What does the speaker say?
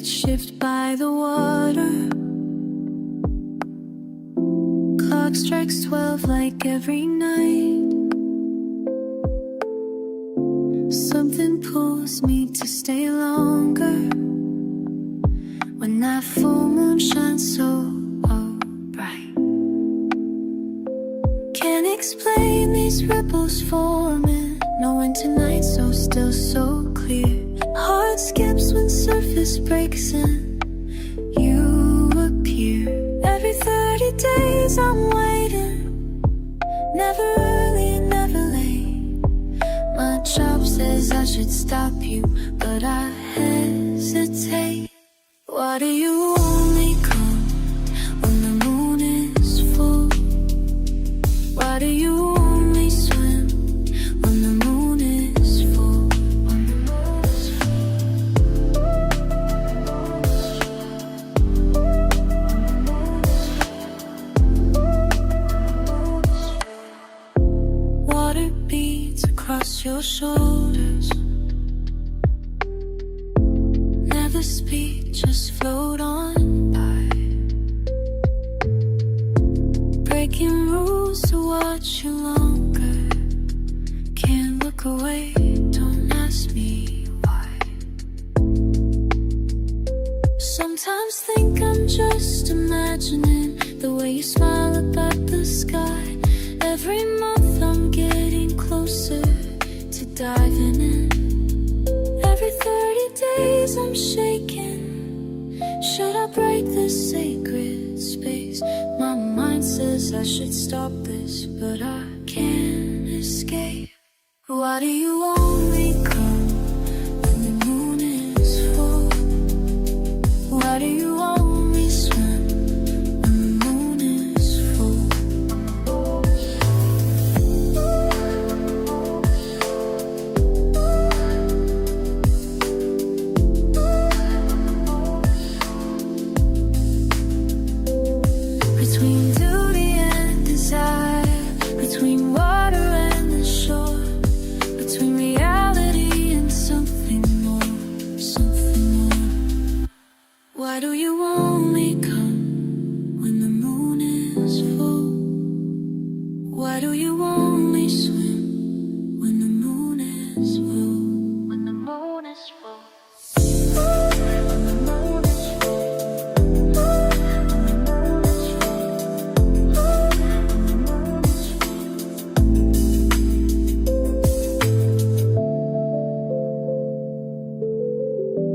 shift by the water. Clock strikes 12 like every night. Something pulls me to stay longer when that full moon shines so bright. Can't explain these ripples forming, knowing tonight's so still, so clear. Heart skips when surface breaks and you appear. Every 30 days I'm waiting, never early, never late. My job says I should stop you, but I hesitate. Why do you only come when the moon is full? Why do you only swim when the moon is full? Water beads across your shoulders. Never speak, just float on by. Breaking rules to watch you longer. Can't look away, don't ask me why. Sometimes think I'm just imagining the way you smile up at the sky. Every month I'm getting closer to diving in. Every 30 days I'm shaking. Should I break this sacred space? My mind says I should stop this, but I can't escape. Why do you only come when the moon is full? Why do you only swim when the moon is full? Between duty and desire, between water and the shore, between reality and something more, something more. Why do you only come